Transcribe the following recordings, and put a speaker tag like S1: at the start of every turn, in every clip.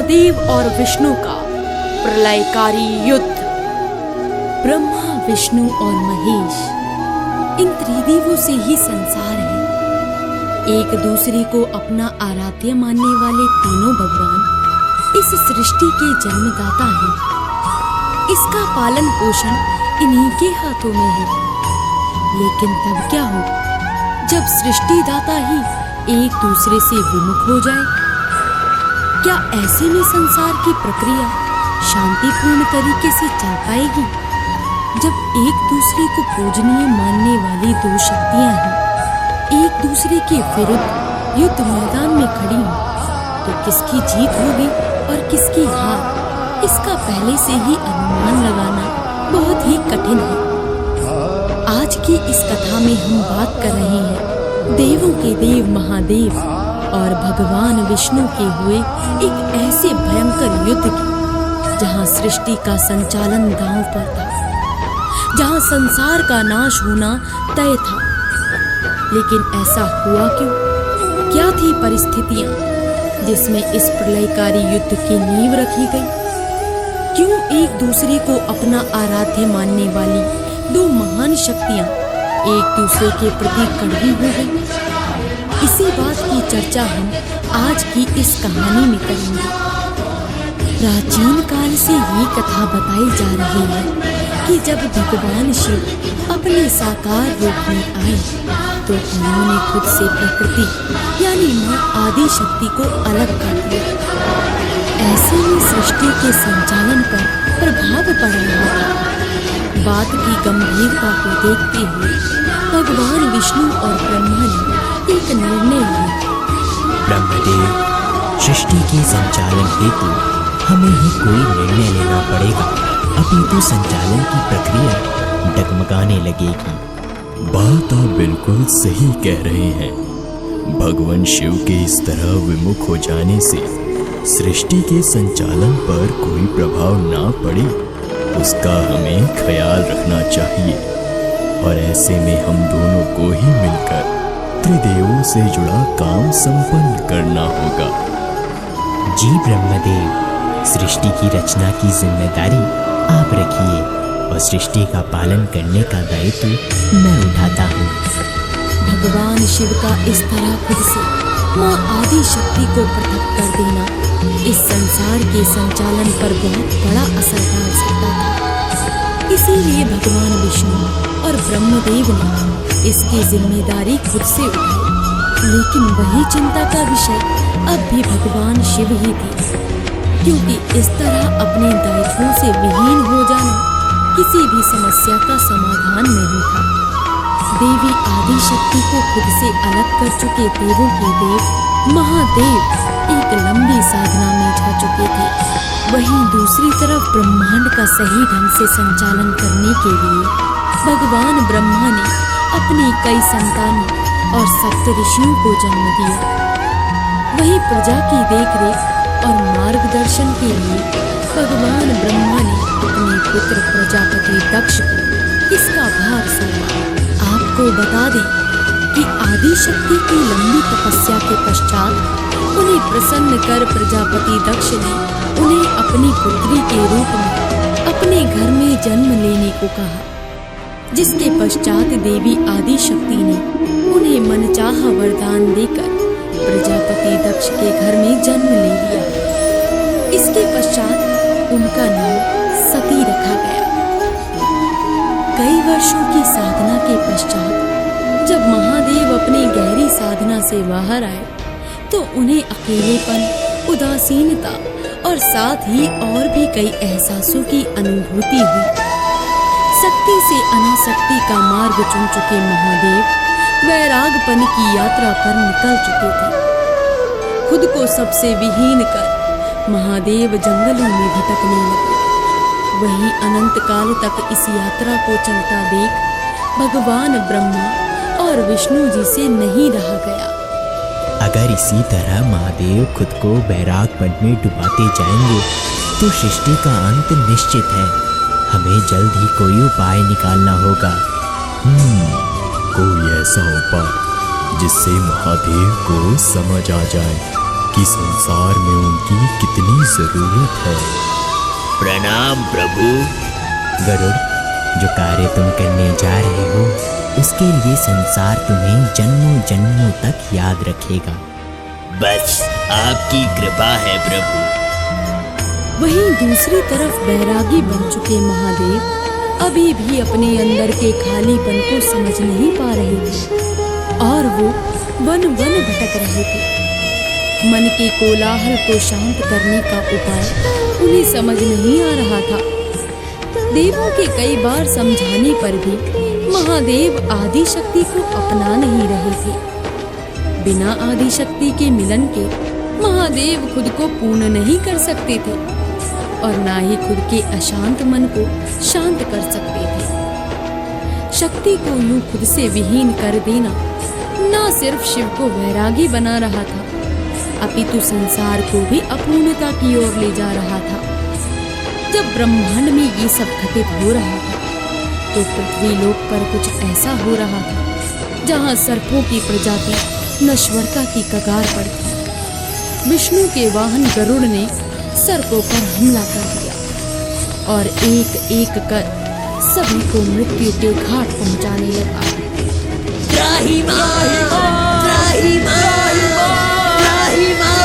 S1: महादेव और विष्णु का प्रलयकारी युद्ध। ब्रह्मा, विष्णु और महेश, इन त्रिदेवों से ही संसार है। एक दूसरे को अपना आराध्य मानने वाले तीनों भगवान इस सृष्टि के जन्मदाता हैं। इसका पालन पोषण इन्हीं के हाथों में है। लेकिन तब क्या हो जब सृष्टिदाता ही एक दूसरे से विमुख हो जाए? क्या ऐसे में संसार की प्रक्रिया शांतिपूर्ण तरीके से चल पाएगी? जब एक दूसरे को पूजनीय मानने वाली दो शक्तियां हैं एक दूसरे के विरुद्ध युद्ध मैदान में खड़ी हों, तो किसकी जीत होगी और किसकी हार, इसका पहले से ही अनुमान लगाना बहुत ही कठिन है। आज की इस कथा में हम बात कर रहे हैं देवों के देव महादेव और भगवान विष्णु के हुए एक ऐसे भयंकर युद्ध की, जहां सृष्टि का संचालन दांव पर था, जहां संसार का नाश होना तय था। लेकिन ऐसा हुआ क्यों? क्या थी परिस्थितियां जिसमें इस प्रलयकारी युद्ध की नींव रखी गई? क्यों एक दूसरे को अपना आराध्य मानने वाली दो महान शक्तियां एक दूसरे के प्रति कड़वी हो गई? इसी बात की चर्चा हम आज की इस कहानी में करेंगे। प्राचीन काल से ये कथा बताई जा रही है कि जब भगवान शिव अपने साकार रूप में आए तो उन्होंने खुद से प्रकृति यानी मां आदि शक्ति को अलग कर दिया। ऐसे में सृष्टि के संचालन पर प्रभाव पड़ रहा था। बात की गंभीरता को देखते हुए भगवान विष्णु और ब्रह्मा ने एक निर्णय लिया।
S2: ब्रह्मदेव, सृष्टि के संचालन हेतु हमें ही कोई निर्णय लेना पड़ेगा, अभी तो संचालन की प्रक्रिया डगमगाने लगेगी।
S3: बात आप बिल्कुल सही कह रहे हैं। भगवान शिव के इस तरह विमुख हो जाने से सृष्टि के संचालन पर कोई प्रभाव ना पड़े, उसका हमें ख्याल रखना चाहिए। और ऐसे में हम दोनों को ही मिलकर त्रिदेवों से जुड़ा काम संपन्न करना होगा।
S2: जी ब्रह्मदेव, सृष्टि की रचना की जिम्मेदारी आप रखिए और सृष्टि का पालन करने का दायित्व मैं उठाता हूँ।
S1: भगवान शिव का इस तरह खुद से मां आदि शक्ति को पृथक कर देना इस संसार के संचालन पर बहुत बड़ा असर डाल सकता था। इसीलिए भगवान विष्णु और ब्रह्मदेव ने इसकी जिम्मेदारी खुद से उठाई। लेकिन वही चिंता का विषय अब भी भगवान शिव ही थे, क्योंकि इस तरह अपने दायित्वों से विहीन हो जाना किसी भी समस्या का समाधान नहीं था। देवी आदि शक्ति को खुद से अलग कर चुके देवों के देव महादेव एक लंबी साधना में जा चुके थे। वहीं दूसरी तरफ ब्रह्मांड का सही ढंग से संचालन करने के लिए भगवान ब्रह्मा ने अपनी कई संतानों और सप्त ऋषियों को जन्म दिया। वहीं प्रजा की देखरेख और मार्गदर्शन के लिए भगवान ब्रह्मा ने अपने पुत्र प्रजापति दक्ष को इसका भार सौंपा। आपको बता दें कि आदि शक्ति की लंबी तपस्या के पश्चात उन्हें प्रसन्न कर प्रजापति दक्ष ने उन्हें अपनी पुत्री के रूप में अपने घर में जन्म लेने को कहा, जिसके पश्चात देवी आदि शक्ति ने उन्हें मनचाह वरदान देकर प्रजापति दक्ष के घर में जन्म ले लिया। इसके पश्चात उनका नाम सती रखा गया। कई वर्षों की साधना के पश्चात जब महादेव अपनी गहरी साधना से बाहर आए तो उन्हें अकेलेपन, उदासीनता और साथ ही और भी कई एहसासों की अनुभूति हुई। शक्ति से अनासक्ति का मार्ग चुन चुके महादेव वैरागपन की यात्रा पर निकल चुके थे। खुद को सबसे विहीन कर महादेव जंगलों में भटकने लगे। वहीं अनंत काल तक इस यात्रा को चलता देख भगवान ब्रह्मा और विष्णु जी से नहीं रहा गया।
S2: अगर इसी तरह महादेव खुद को वैरागपन में डुबाते जाएंगे तो सृष्टि का अंत निश्चित है। हमें जल्द ही कोई उपाय निकालना होगा।
S3: कोई ऐसा उपाय जिससे महादेव को समझ आ जाए कि संसार में उनकी कितनी जरूरत है।
S2: प्रणाम प्रभु। गरुड़, जो कार्य तुम करने जा रहे हो उसके लिए संसार तुम्हें जन्मों जन्मों तक याद रखेगा। बस आपकी कृपा है प्रभु।
S1: वहीं दूसरी तरफ बैरागी बन चुके महादेव अभी भी अपने अंदर के खालीपन को समझ नहीं पा रहे थे और वो वन वन भटक रहे थे। मन के कोलाहल को शांत करने का उपाय उन्हें समझ नहीं आ रहा था। देवों के कई बार समझाने पर भी महादेव आदि शक्ति को अपना नहीं रहे थे। बिना आदि शक्ति के मिलन के महादेव खुद को पूर्ण नहीं कर सकते थे और ना ही खुद के अशांत मन को शांत कर सकते थे। शक्ति को यूं खुद से विहीन कर देना न सिर्फ शिव को वैरागी बना रहा था, अपितु संसार को भी अपूर्णता की ओर ले जा रहा था। जब ब्रह्मांड में ये सब घटित हो रहा था तो पृथ्वी लोक पर कुछ ऐसा हो रहा था जहाँ सर्पों की प्रजाति नश्वरता की कगार पर थी। विष्णु के वाहन गरुड़ ने सर्पों पर हमला कर दिया और एक एक कर सभी को मृत्यु के घाट पहुंचाने लगा।
S2: त्राहिमाम, त्राहिमाम, त्राहिमाम, त्राहिमाम,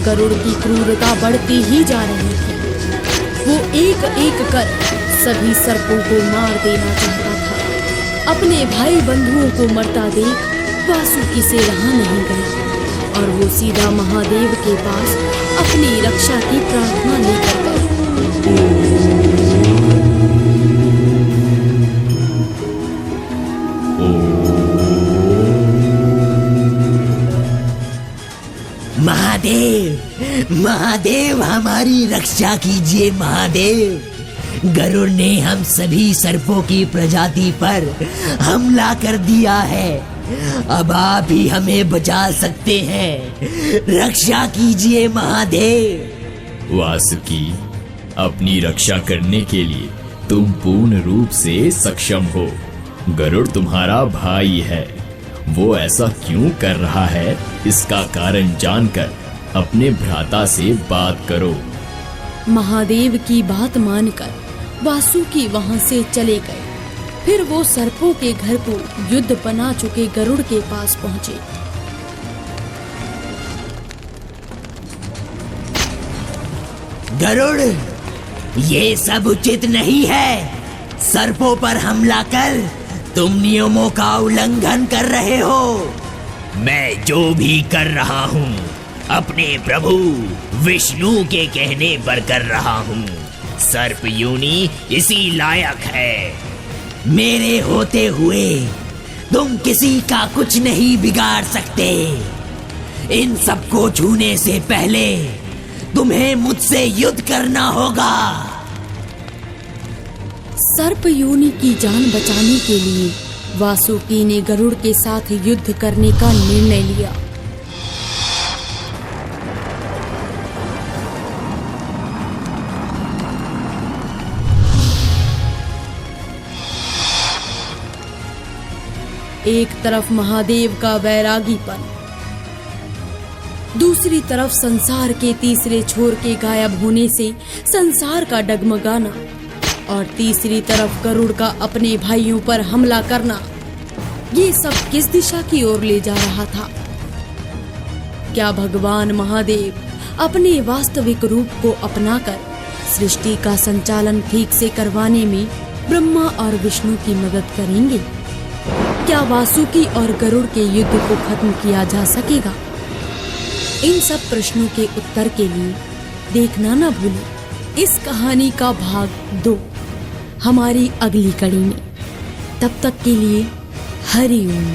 S1: गरुड़ की क्रूरता बढ़ती ही जा रही थी। वो एक एक कर सभी सर्पों को मार देना चाहता था। अपने भाई बंधुओं को मरता देख वासुकी से रहा नहीं गया और वो सीधा महादेव के पास अपनी रक्षा की प्रार्थना लेकर गए।
S2: महादेव, महादेव, हमारी रक्षा कीजिए महादेव। गरुड़ ने हम सभी सर्पों की प्रजाति पर हमला कर दिया है। अब आप ही हमें बचा सकते हैं। रक्षा कीजिए महादेव।
S3: वासुकी, अपनी रक्षा करने के लिए तुम पूर्ण रूप से सक्षम हो। गरुड़ तुम्हारा भाई है, वो ऐसा क्यों कर रहा है इसका कारण जानकर अपने भ्राता से बात करो।
S1: महादेव की बात मानकर वासुकी वहां से चले गए। फिर वो सर्पों के घर को युद्ध बना चुके गरुड़ के पास पहुंचे।
S2: गरुड़, ये सब उचित नहीं है। सर्पों पर हमला कर तुम नियमों का उल्लंघन कर रहे हो। मैं जो भी कर रहा हूँ अपने प्रभु विष्णु के कहने पर कर रहा हूँ। सर्प योनि इसी लायक है। मेरे होते हुए तुम किसी का कुछ नहीं बिगाड़ सकते। इन सबको छूने से पहले तुम्हें मुझसे युद्ध करना होगा।
S1: सर्प योनि की जान बचाने के लिए वासुकी ने गरुड़ के साथ युद्ध करने का निर्णय लिया। एक तरफ महादेव का वैरागीपन, दूसरी तरफ संसार के तीसरे छोर के गायब होने से संसार का डगमगाना और तीसरी तरफ गरुड़ का अपने भाइयों पर हमला करना। ये सब किस दिशा की ओर ले जा रहा था? क्या भगवान महादेव अपने वास्तविक रूप को अपनाकर सृष्टि का संचालन ठीक से करवाने में ब्रह्मा और विष्णु की मदद करेंगे? क्या वासुकी और गरुड़ के युद्ध को खत्म किया जा सकेगा? इन सब प्रश्नों के उत्तर के लिए देखना न भूलें इस कहानी का भाग 2 हमारी अगली कड़ी में। तब तक के लिए हरि ओम।